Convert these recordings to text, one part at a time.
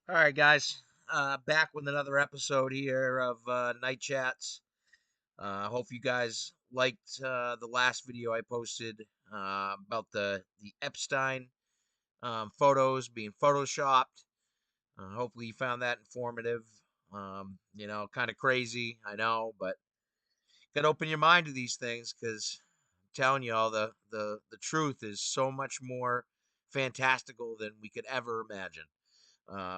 All right, guys. Back with another episode here of Night Chats. Hope you guys liked the last video I posted about the Epstein photos being photoshopped. Hopefully, you found that informative. Kind of crazy, I know, but gotta open your mind to these things because I'm telling you, all the truth is so much more fantastical than we could ever imagine.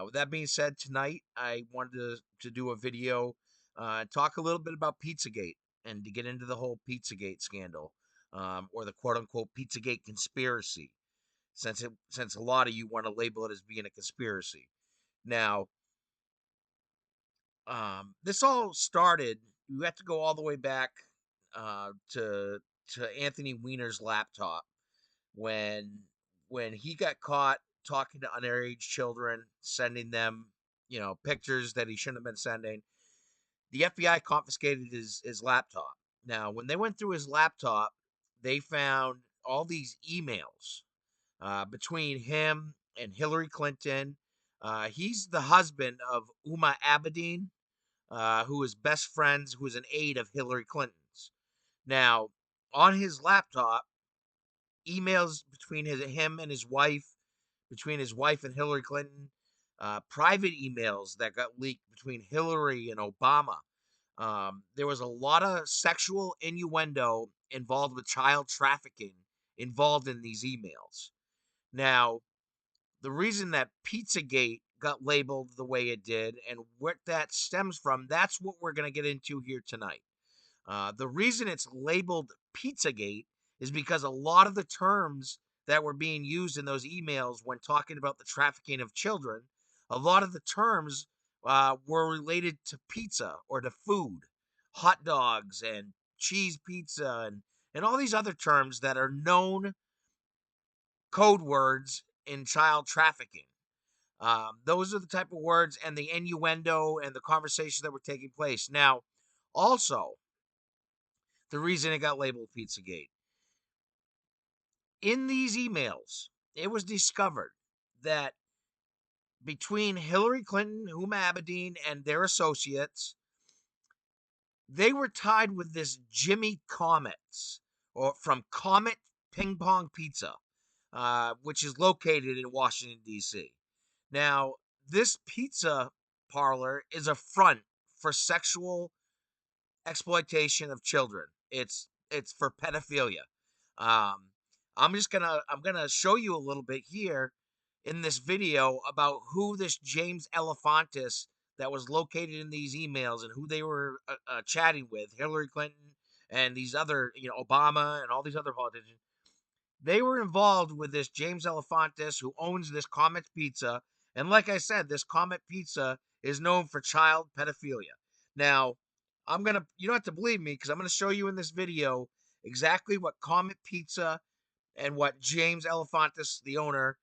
With that being said, tonight I wanted to do a video and talk a little bit about Pizzagate and to get into the whole Pizzagate scandal, or the quote unquote Pizzagate conspiracy, since a lot of you want to label it as being a conspiracy. Now, this all started. You have to go all the way back to Anthony Weiner's laptop when he got caught talking to underage children, sending them, pictures that he shouldn't have been sending. The FBI confiscated his laptop. Now, when they went through his laptop, they found all these emails between him and Hillary Clinton. He's the husband of Uma Abedin, who is best friends, who is an aide of Hillary Clinton's. Now, on his laptop, emails between him and his wife, between his wife and Hillary Clinton, private emails that got leaked between Hillary and Obama. There was a lot of sexual innuendo involved with child trafficking involved in these emails. Now, the reason that Pizzagate got labeled the way it did and what that stems from, that's what we're going to get into here tonight. The reason it's labeled Pizzagate is because a lot of the terms that were being used in those emails when talking about the trafficking of children, a lot of the terms were related to pizza or to food, hot dogs and cheese pizza and all these other terms that are known code words in child trafficking. Those are the type of words and the innuendo and the conversations that were taking place. Now, also, the reason it got labeled Pizzagate. In these emails, it was discovered that between Hillary Clinton, Huma Abedin, and their associates, they were tied with this Jimmy Comets, or from Comet Ping Pong Pizza, which is located in Washington, D.C. Now, this pizza parlor is a front for sexual exploitation of children. It's for pedophilia. Um, I'm gonna show you a little bit here in this video about who this James Elefantis that was located in these emails and who they were chatting with, Hillary Clinton and these other, Obama and all these other politicians. They were involved with this James Elefantis who owns this Comet Pizza. And like I said, this Comet Pizza is known for child pedophilia. Now, you don't have to believe me because I'm going to show you in this video exactly what Comet Pizza and what James Elefantis, the owner,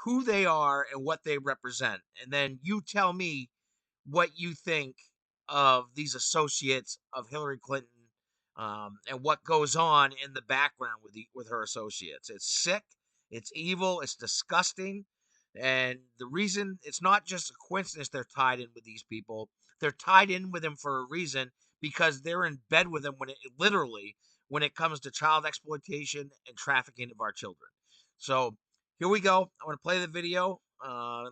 who they are and what they represent. And then you tell me what you think of these associates of Hillary Clinton, and what goes on in the background with her associates. It's sick, it's evil, it's disgusting, and the reason it's not just a coincidence they're tied in with these people. They're tied in with them for a reason because they're in bed with them when it comes to child exploitation and trafficking of our children. So here we go. I'm going to play the video.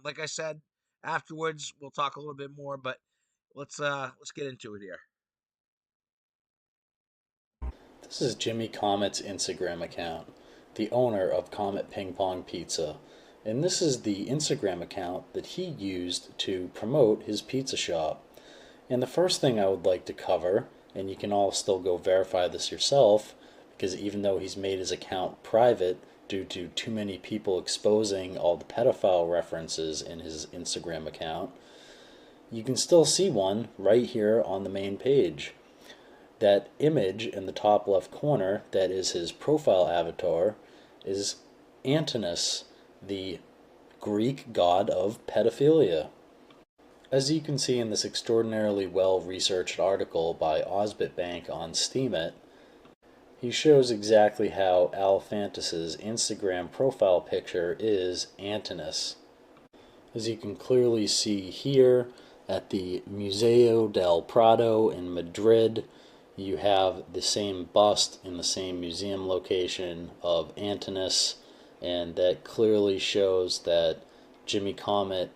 Like I said, afterwards we'll talk a little bit more, but let's get into it here. This is Jimmy Comet's Instagram account, the owner of Comet Ping Pong Pizza, and this is the Instagram account that he used to promote his pizza shop. And the first thing I would like to cover, and you can all still go verify this yourself, because even though he's made his account private due to too many people exposing all the pedophile references in his Instagram account, you can still see one right here on the main page. That image in the top left corner, that is his profile avatar, is Antinous, the Greek god of pedophilia. As you can see in this extraordinarily well-researched article by Osbitbank on Steemit, he shows exactly how Alephantis' Instagram profile picture is Antinous. As you can clearly see here at the Museo del Prado in Madrid, you have the same bust in the same museum location of Antinous, and that clearly shows that Jimmy Comet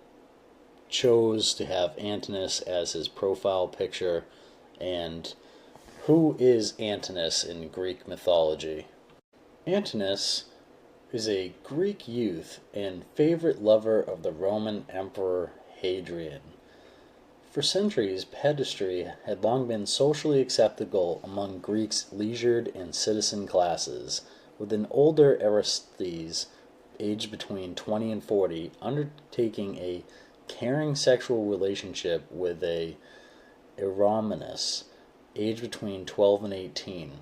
chose to have Antinous as his profile picture. And who is Antinous in Greek mythology? Antinous is a Greek youth and favorite lover of the Roman Emperor Hadrian. For centuries, pederasty had long been socially acceptable among Greeks' leisured and citizen classes, with an older Aristes, aged between 20 and 40, undertaking a caring sexual relationship with a Eromenus, aged between 12 and 18.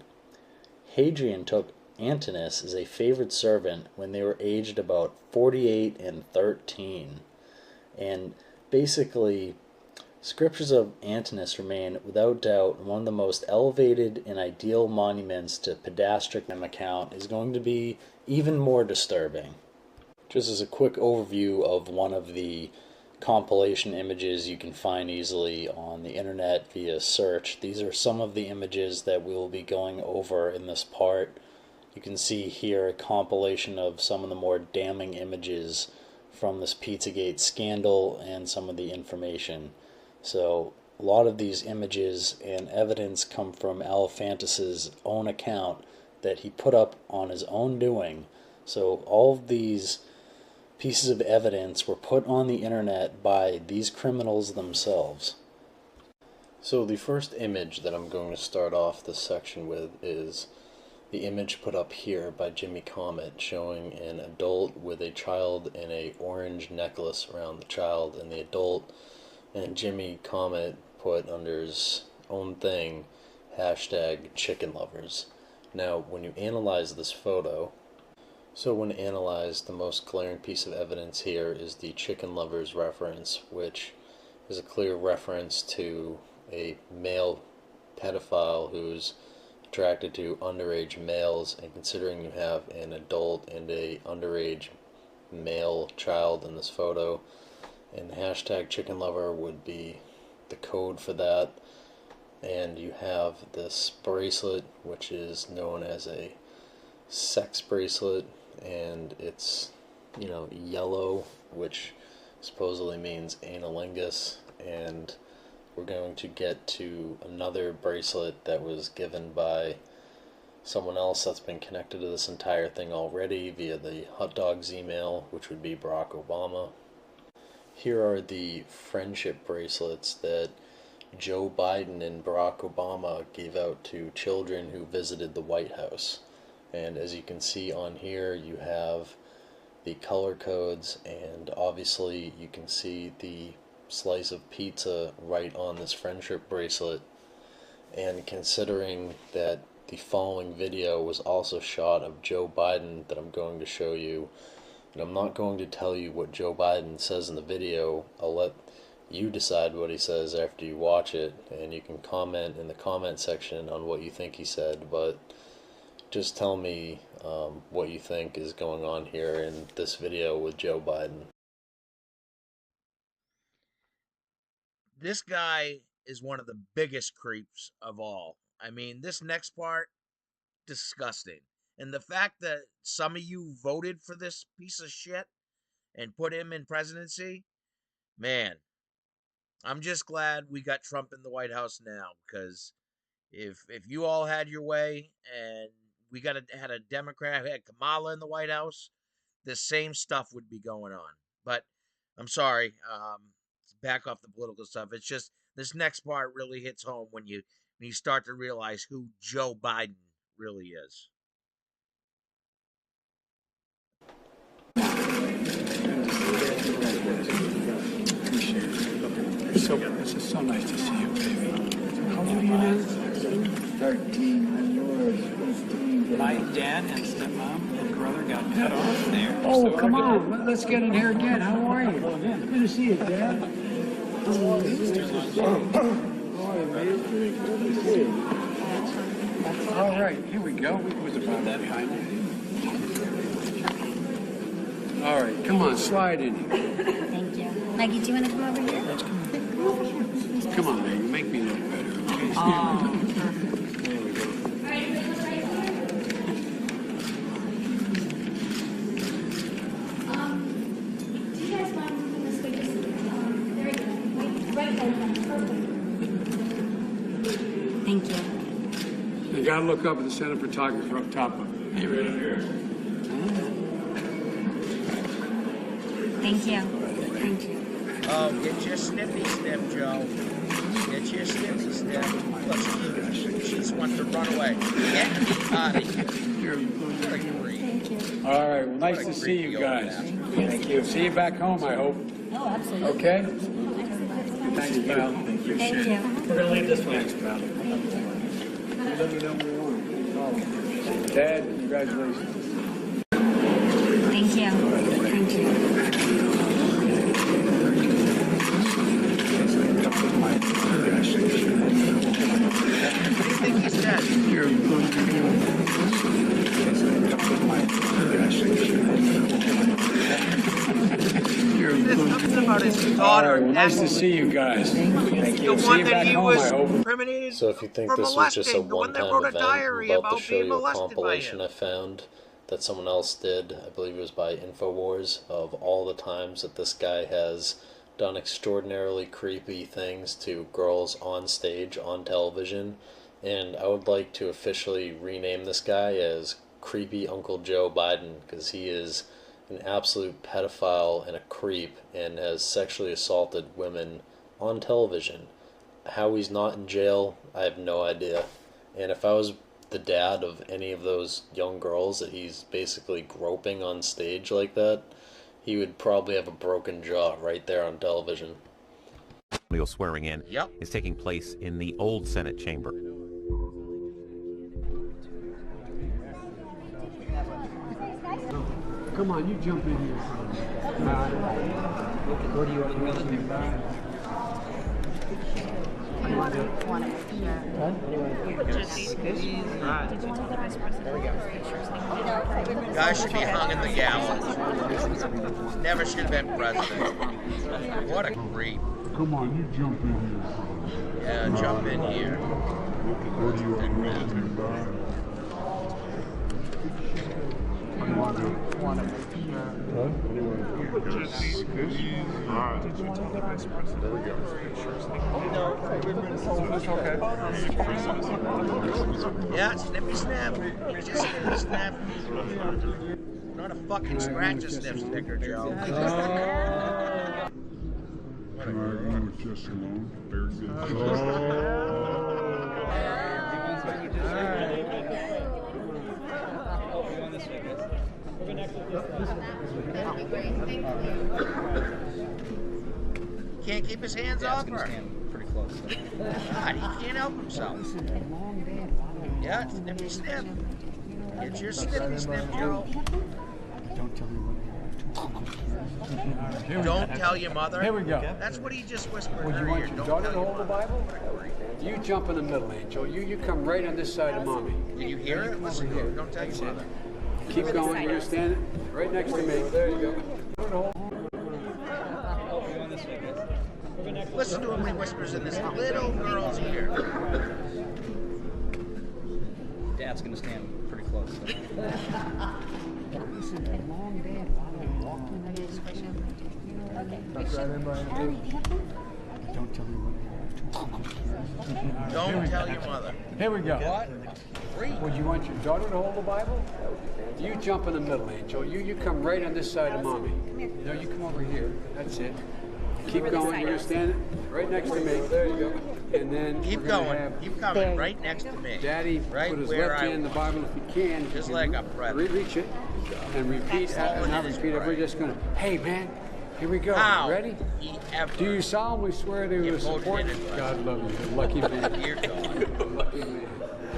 Hadrian took Antinous as a favored servant when they were aged about 48 and 13. And basically, scriptures of Antinous remain without doubt one of the most elevated and ideal monuments to pedestrian account is going to be even more disturbing. Just as a quick overview of one of the compilation images you can find easily on the internet via search, these are some of the images that we will be going over in this part. You can see here a compilation of some of the more damning images from this Pizzagate scandal and some of the information. So a lot of these images and evidence come from Elephantus's own account that he put up on his own doing. So all of these pieces of evidence were put on the internet by these criminals themselves. So the first image that I'm going to start off this section with is the image put up here by Jimmy Comet showing an adult with a child and an orange necklace around the child and the adult, and Jimmy Comet put under his own thing #chickenlovers. Now when you analyze this photo, when analyzed, the most glaring piece of evidence here is the chicken lovers reference, which is a clear reference to a male pedophile who's attracted to underage males, and considering you have an adult and a underage male child in this photo, and the #chicken lover would be the code for that. And you have this bracelet, which is known as a sex bracelet, and it's yellow, which supposedly means analingus. And we're going to get to another bracelet that was given by someone else that's been connected to this entire thing already via the hot dogs email, which would be Barack Obama. Here are the friendship bracelets that Joe Biden and Barack Obama gave out to children who visited the White House. And as you can see on here, you have the color codes, and obviously you can see the slice of pizza right on this friendship bracelet. And considering that the following video was also shot of Joe Biden that I'm going to show you, and I'm not going to tell you what Joe Biden says in the video, I'll let you decide what he says after you watch it, and you can comment in the comment section on what you think he said, but just tell me what you think is going on here in this video with Joe Biden. This guy is one of the biggest creeps of all. I mean, this next part, disgusting. And the fact that some of you voted for this piece of shit and put him in presidency, man, I'm just glad we got Trump in the White House now, because if you all had your way and we had a Democrat who had Kamala in the White House, the same stuff would be going on. But I'm sorry, back off the political stuff. It's just this next part really hits home when you start to realize who Joe Biden really is. It's just so nice to see you, baby. How old are you now? 13. My dad and stepmom and brother got cut off there. Oh, so come on. Let's get in here again. How are you? Good to see you, Dad. How are you? All right, here we go. We was about that behind you. All right, come on, slide in here. Thank you. Maggie, do you want to come over here? Come on, Maggie, make me look better, okay? Oh, There we go. do you guys mind moving this way? There we go. Right there. Perfect. Thank you. You gotta look up at the center photographer up top of it. Hey, right up here. Thank you. Thank you. Oh, get your snippy snip, Joe. Get your snippy snip. Look, she just wants to run away. Get out of here. What a creep. Thank you. All right, well, nice to see you guys. Thank you. See you back home, I hope. Oh, absolutely. Okay? Thanks, pal. Thank you. We're gonna leave this one. Thanks, pal. Thank you. Let me know when you want. Dad, congratulations. Thank you. Thank you. What do you think he said? There's something about his All daughter. right, well, nice to see you guys. Thank you. The See one you that back he home, was I hope. incriminated So if you think for this was just a molesting, the one that one-time wrote a event, diary I'm about to about show being you a molested by compilation him. I found that someone else did. I believe it was by InfoWars, of all the times that this guy has done extraordinarily creepy things to girls on stage, on television, and I would like to officially rename this guy as Creepy Uncle Joe Biden, because he is an absolute pedophile and a creep and has sexually assaulted women on television. How he's not in jail, I have no idea. And if I was the dad of any of those young girls that he's basically groping on stage like that, he would probably have a broken jaw right there on television. Swearing in is taking place in the old Senate chamber. Come on, you jump in here. What do you want to do? Guy should be hung in the gallows. Never should have been president. What a creep. Come on, you jump in here. Yeah, jump in here. What do you want to do? Yeah, snippy snap. Just snippy snap. Not a fucking scratch a sniff sticker, Joe. Can't keep his hands off her. Pretty close. God, he can't help himself. Yeah, snippy snip. Get your snippy snip, Joe. Don't tell your mother. Here we go. That's what he just whispered Would in you her ear. want your Don't daughter to tell hold the your Bible? You jump in the middle, Angel. You come right on this side of Mommy. Did you hear it? Listen to it. Don't tell your mother. Keep going. You're standing right next to me. There you go. Listen to him when he whispers in this little girl's ear. Dad's gonna stand pretty close. Don't tell me what. Don't tell your mother. Here we go. What? Freak. Would you want your daughter to hold the Bible? You jump in the middle, Angel. You come right on this side of Mommy. No, you come over here. That's it. Keep going. You're standing right next to me. There you go. And then Keep we're gonna going. have Keep coming right next to me. Daddy Right put his where left I hand in the Bible if he can. Just He like can a predator. reach it and repeat. And not repeat it. We're just gonna. Hey, man. Here we go. How Ready? he ever Do you solemnly swear to Get support? motivated by God love you. You're a lucky man. Dear God. Lucky man.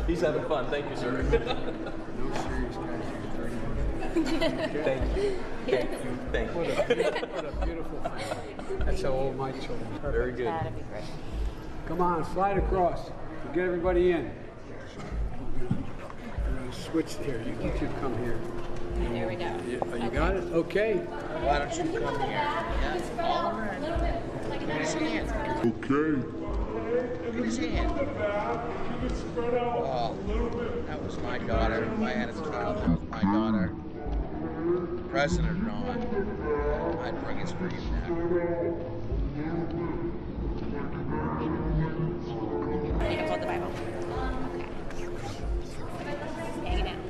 He's having fun. Thank you, sir. No serious guys. Thank you. Thank you. What a beautiful thing. That's how old my children are. Very good. That'd be great. Come on, slide across. Get everybody in. We're gonna switch here. You two come here. There we go. You got it? Okay. Why don't you come here? Yeah, all around. Look at his hand. Look at his hand. Oh, that was my daughter. If I had a child, that was my daughter. Present or not, I'd bring his freaking neck. You can hold the Bible. Okay. Hang it down.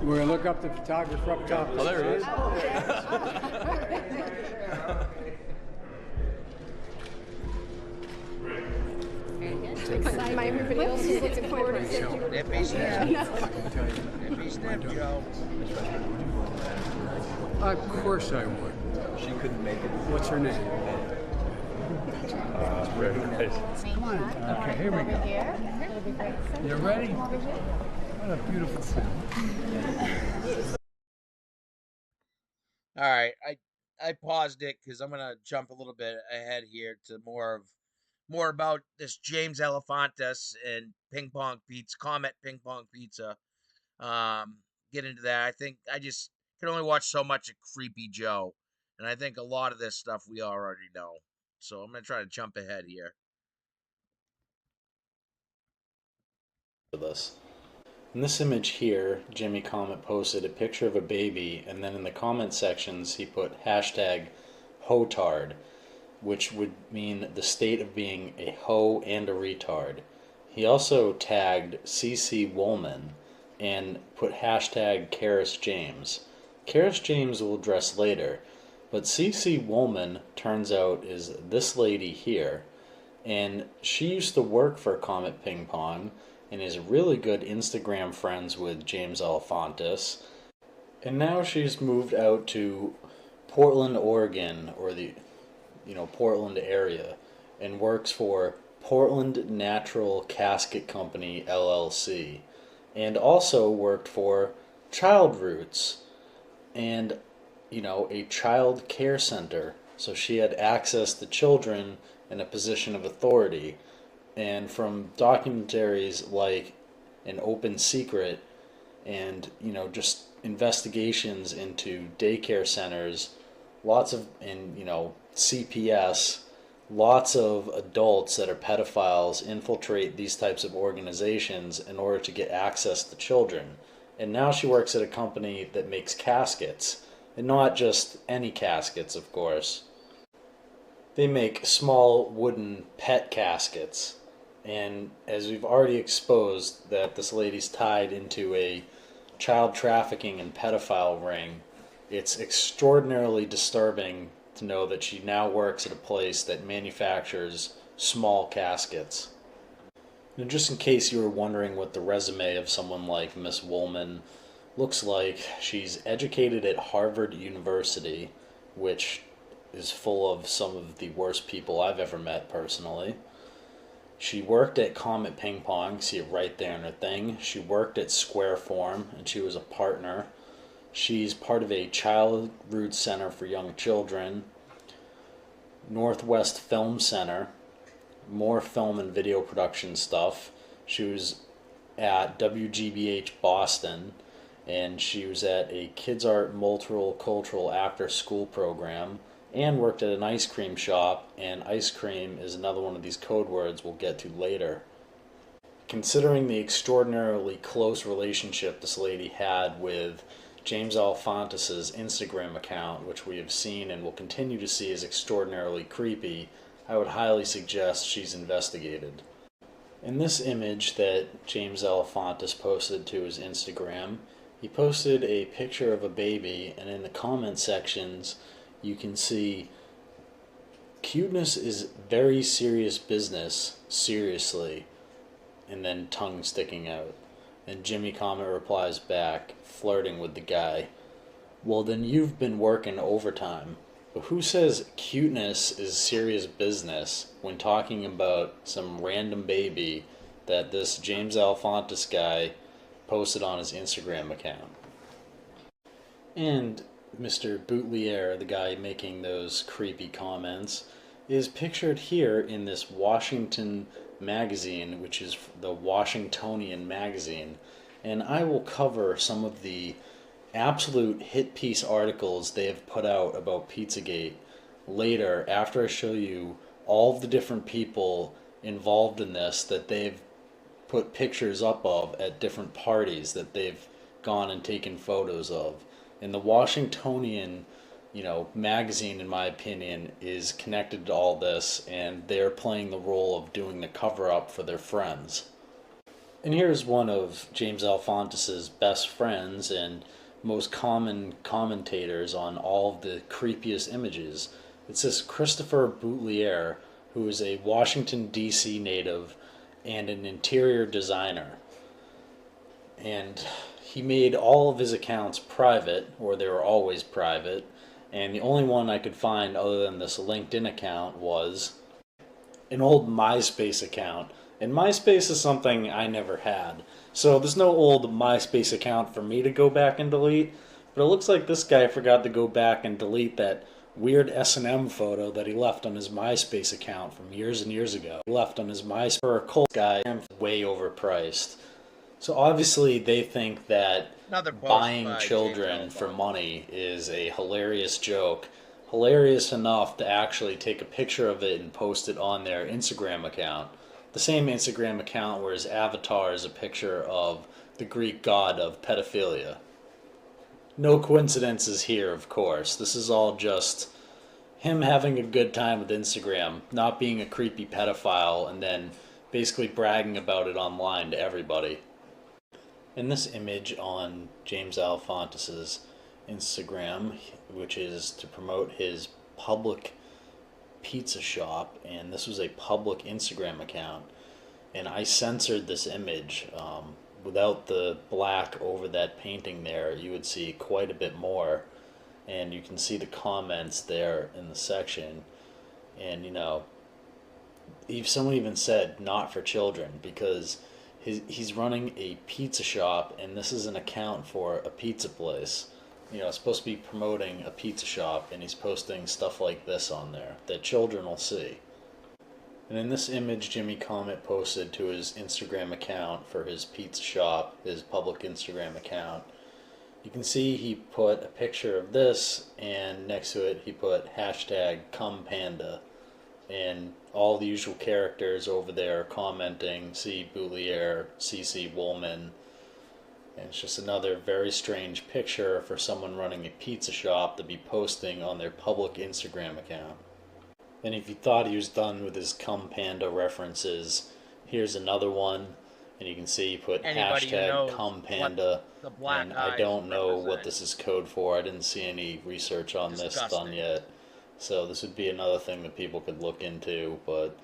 We're going to look up the photographer up top. Oh, there it is. Everybody else is looking forward to it. Nippy snap. Nippy snap, Joe. Of course I would. She couldn't make it. What's her name? Come on. Okay, here we go. You ready? What a beautiful film. All right, I paused it because I'm gonna jump a little bit ahead here to more about this James Elefantis and Ping Pong Pizza, Comet Ping Pong Pizza. Get into that. I think I just can only watch so much of Creepy Joe, and I think a lot of this stuff we already know. So I'm gonna try to jump ahead here. For this. In this image here, Jimmy Comet posted a picture of a baby, and then in the comment sections he put hashtag hotard, which would mean the state of being a hoe and a retard. He also tagged CC Woolman and put hashtag Karis James. Karis James we'll address later, but CC Woolman turns out is this lady here, and she used to work for Comet Ping Pong and is really good Instagram friends with James Elefantis. And now she's moved out to Portland, Oregon, or the Portland area, and works for Portland Natural Casket Company LLC, and also worked for Child Roots and a child care center. So she had access to children in a position of authority. And from documentaries like An Open Secret and just investigations into daycare centers, CPS, lots of adults that are pedophiles infiltrate these types of organizations in order to get access to children. And now she works at a company that makes caskets, and not just any caskets, of course. They make small wooden pet caskets. And as we've already exposed that this lady's tied into a child trafficking and pedophile ring, it's extraordinarily disturbing to know that she now works at a place that manufactures small caskets. And just in case you were wondering what the resume of someone like Miss Woolman looks like, she's educated at Harvard University, which is full of some of the worst people I've ever met personally. She worked at Comet Ping Pong, see it right there in her thing. She worked at Square Form, and she was a partner. She's part of a Child Root Center for Young Children, Northwest Film Center, more film and video production stuff. She was at WGBH Boston, and she was at a Kids Art Multicultural After School program, and worked at an ice cream shop, and ice cream is another one of these code words we'll get to later. Considering the extraordinarily close relationship this lady had with James Elefantis' Instagram account, which we have seen and will continue to see as extraordinarily creepy, I would highly suggest she's investigated. In this image that James Elefantis posted to his Instagram, he posted a picture of a baby, and in the comment sections you can see, "Cuteness is very serious business, seriously," and then tongue sticking out. And Jimmy Comet replies back, flirting with the guy, "Well, then you've been working overtime." But who says cuteness is serious business when talking about some random baby that this James Elefantis guy posted on his Instagram account? And Mr. Boutelier, the guy making those creepy comments, is pictured here in this Washington magazine, which is the Washingtonian magazine, and I will cover some of the absolute hit piece articles they have put out about Pizzagate later after I show you all of the different people involved in this that they've put pictures up of at different parties that they've gone and taken photos of. And the Washingtonian, magazine, in my opinion, is connected to all this, and they're playing the role of doing the cover up for their friends. And here's one of James Alefantis' best friends and most common commentators on all of the creepiest images. It's this Christopher Boutelier, who is a Washington, D.C. native and an interior designer. And he made all of his accounts private, or they were always private, and the only one I could find other than this LinkedIn account was an old MySpace account. And MySpace is something I never had. So there's no old MySpace account for me to go back and delete. But it looks like this guy forgot to go back and delete that weird S&M photo that he left on his MySpace account from years and years ago. He left on his MySpace for a cult guy, way overpriced. So obviously they think that buying children for money is a hilarious joke. Hilarious enough to actually take a picture of it and post it on their Instagram account. The same Instagram account where his avatar is a picture of the Greek god of pedophilia. No coincidences here, of course. This is all just him having a good time with Instagram, not being a creepy pedophile, and then basically bragging about it online to everybody. In this image on James Alefantis' Instagram, which is to promote his public pizza shop, and this was a public Instagram account, and I censored this image. Without the black over that painting there, you would see quite a bit more, and you can see the comments there in the section. And someone even said not for children, because he's running a pizza shop, and this is an account for a pizza place. It's supposed to be promoting a pizza shop, and he's posting stuff like this on there that children will see. And in this image Jimmy Comet posted to his Instagram account for his pizza shop, his public Instagram account, you can see he put a picture of this, and next to it he put hashtag #ComePanda. And all the usual characters over there commenting, C. Boutelier, C.C. Woolman. And it's just another very strange picture for someone running a pizza shop to be posting on their public Instagram account. And if you thought he was done with his #ComePanda references, here's another one. And you can see he put hashtag #ComePanda. And I don't know what this is code for. I didn't see any research on this done yet. So this would be another thing that people could look into, but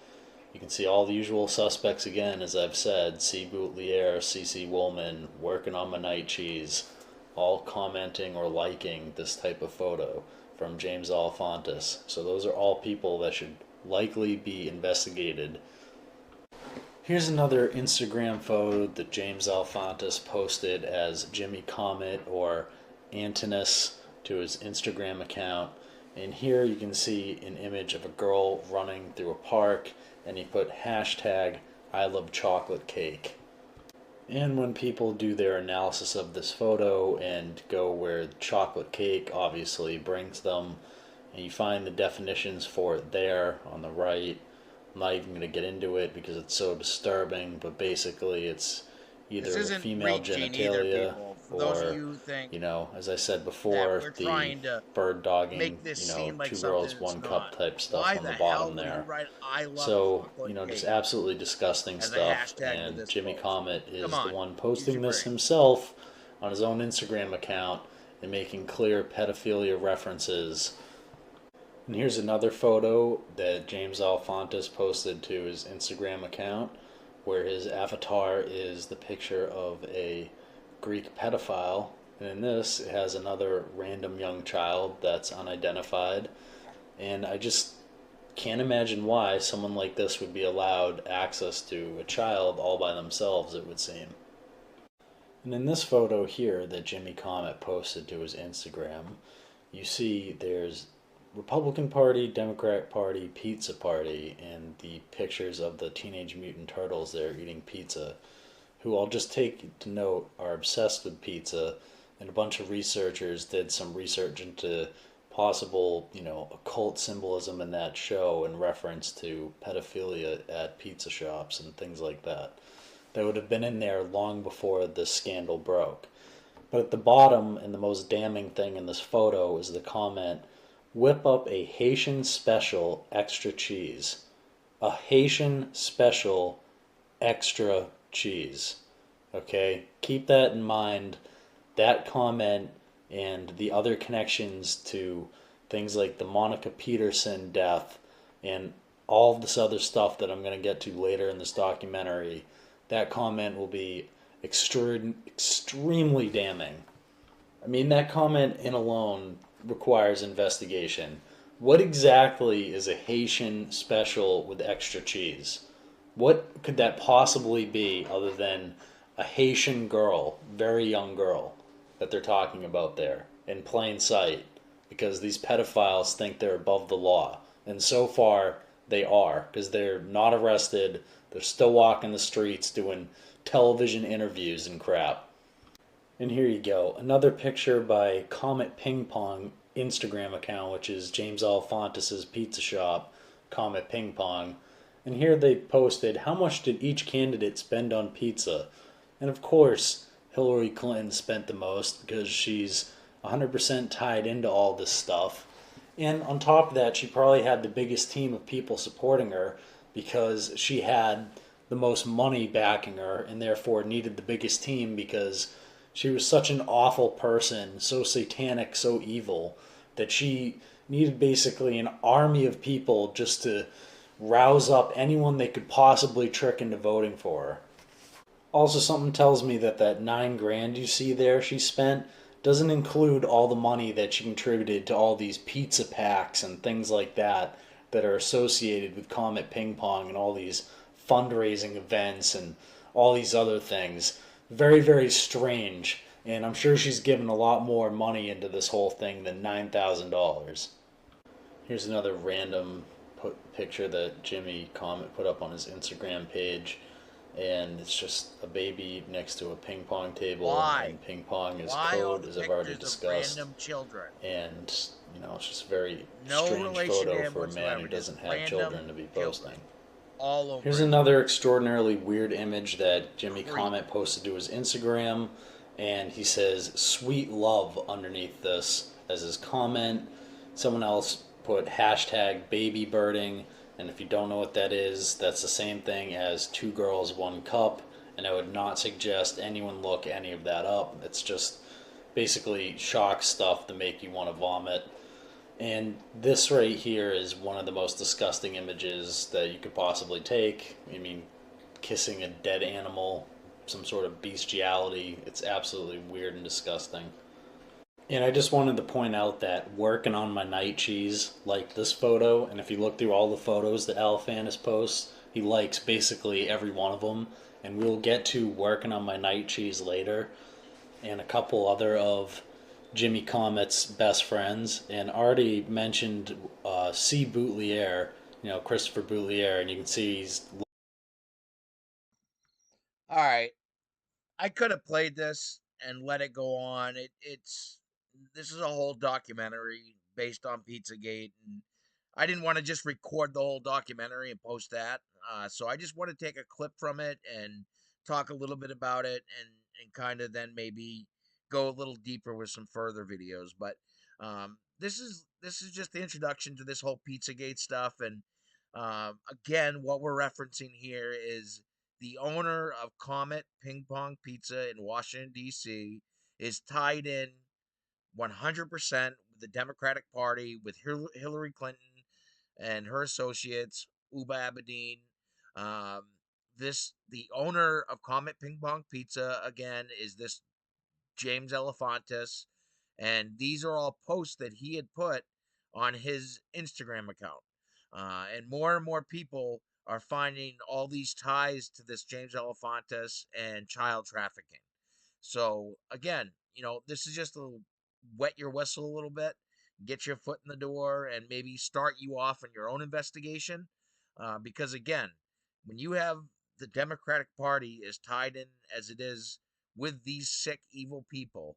you can see all the usual suspects again, as I've said, C. Boutelier, C.C. Woolman, working on my night cheese, all commenting or liking this type of photo from James Alefantis. So those are all people that should likely be investigated. Here's another Instagram photo that James Alefantis posted as Jimmy Comet or Antinous to his Instagram account. And here you can see an image of a girl running through a park, and he put hashtag I love chocolate cake. And when people do their analysis of this photo and go where chocolate cake obviously brings them, and you find the definitions for it there on the right. I'm not even going to get into it because it's so disturbing, but basically it's either female genitalia or, as I said before, the bird dogging, two girls, one cup type stuff on the bottom there. So, just absolutely disgusting stuff. And Jimmy Comet is the one posting this himself on his own Instagram account and making clear pedophilia references. And here's another photo that James Alefantis posted to his Instagram account, where his avatar is the picture of a Greek pedophile, and in this it has another random young child that's unidentified, and I just can't imagine why someone like this would be allowed access to a child all by themselves, it would seem. And in this photo here that Jimmy Comet posted to his Instagram, you see there's Republican Party, Democrat Party, Pizza Party, and the pictures of the Teenage Mutant Turtles there eating pizza, who I'll just take to note are obsessed with pizza, and a bunch of researchers did some research into possible, occult symbolism in that show in reference to pedophilia at pizza shops and things like that. That would have been in there long before this scandal broke. But at the bottom, and the most damning thing in this photo, is the comment, whip up a Haitian special extra cheese. A Haitian special extra cheese. Okay? Keep that in mind. That comment and the other connections to things like the Monica Peterson death and all of this other stuff that I'm going to get to later in this documentary, that comment will be extremely damning. I mean, that comment in alone requires investigation. What exactly is a Haitian special with extra cheese? What could that possibly be other than a Haitian girl, very young girl, that they're talking about there in plain sight? Because these pedophiles think they're above the law. And so far, they are, because they're not arrested. They're still walking the streets doing television interviews and crap. And here you go. Another picture by Comet Ping Pong Instagram account, which is James Alefantis' pizza shop, Comet Ping Pong. And here they posted, how much did each candidate spend on pizza? And of course, Hillary Clinton spent the most because she's 100% tied into all this stuff. And on top of that, she probably had the biggest team of people supporting her because she had the most money backing her and therefore needed the biggest team because she was such an awful person, so satanic, so evil, that she needed basically an army of people just to rouse up anyone they could possibly trick into voting for her. Also, something tells me that that 9 grand you see there she spent doesn't include all the money that she contributed to all these pizza packs and things like that are associated with Comet Ping Pong and all these fundraising events and all these other things. Very, very strange. And I'm sure she's given a lot more money into this whole thing than $9,000. Here's another random picture that Jimmy Comet put up on his Instagram page. And it's just a baby next to a ping pong table. Why? And ping pong is Why all code, the as I've already pictures of discussed. random children? And, it's just a very No strange relation to photo him for a man whatsoever, who just doesn't have random children to be posting. children. All over. Here's it. another extraordinarily weird image that Jimmy Creep. Comet posted to his Instagram, and he says "sweet love" underneath this as his comment. Someone else put hashtag baby birding, and if you don't know what that is, that's the same thing as 2 girls, 1 cup, and I would not suggest anyone look any of that up. It's just basically shock stuff to make you want to vomit. And this right here is one of the most disgusting images that you could possibly take. I mean, kissing a dead animal, some sort of bestiality. It's absolutely weird and disgusting. And I just wanted to point out that working on my night cheese, like this photo, and if you look through all the photos that Alefantis posts, he likes basically every one of them. And we'll get to working on my night cheese later, and a couple other of Jimmy Comet's best friends, and already mentioned C. Boutelier, Christopher Boutelier, and you can see he's. All right, I could have played this and let it go on. This is a whole documentary based on Pizzagate, and I didn't want to just record the whole documentary and post that. So I just want to take a clip from it and talk a little bit about it, and kind of then maybe go a little deeper with some further videos. But this is just the introduction to this whole Pizzagate stuff, and again, what we're referencing here is the owner of Comet Ping Pong Pizza in Washington, D.C., is tied in 100% with the Democratic Party, with Hillary Clinton and her associates, Uba Abedin. Um, the owner of Comet Ping Pong Pizza, again, is this James Alefantis. And these are all posts that he had put on his Instagram account. And more people are finding all these ties to this James Alefantis and child trafficking. So again, this is just to wet your whistle a little bit. get your foot in the door and maybe start you off in your own investigation. Because again, when you have the Democratic Party as tied in as it is with these sick, evil people,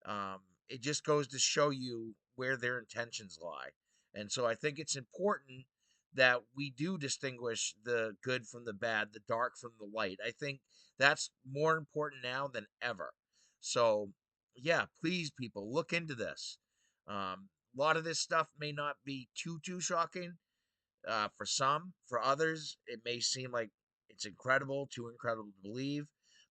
um, it just goes to show you where their intentions lie. And so I think it's important that we do distinguish the good from the bad, the dark from the light. I think that's more important now than ever. So, yeah, please, people, look into this. A lot of this stuff may not be too shocking, for some. For others, it may seem like it's incredible, too incredible to believe.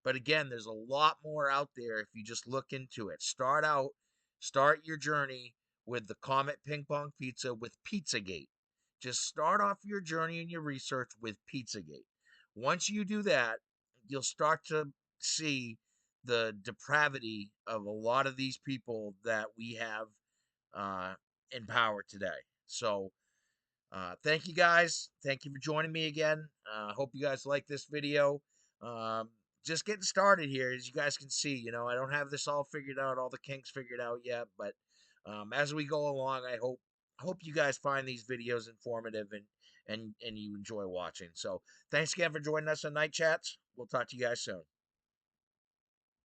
But again, there's a lot more out there if you just look into it. Start your journey with the Comet Ping Pong Pizza with Pizzagate. Just start off your journey and your research with Pizzagate. Once you do that, you'll start to see the depravity of a lot of these people that we have uh, in power today. So, thank you guys. Thank you for joining me again. Hope you guys like this video. Um, just getting started here, as you guys can see. I don't have this all figured out, all the kinks figured out yet, but as we go along, I hope you guys find these videos informative and you enjoy watching. So thanks again for joining us on Night Chats. We'll talk to you guys soon.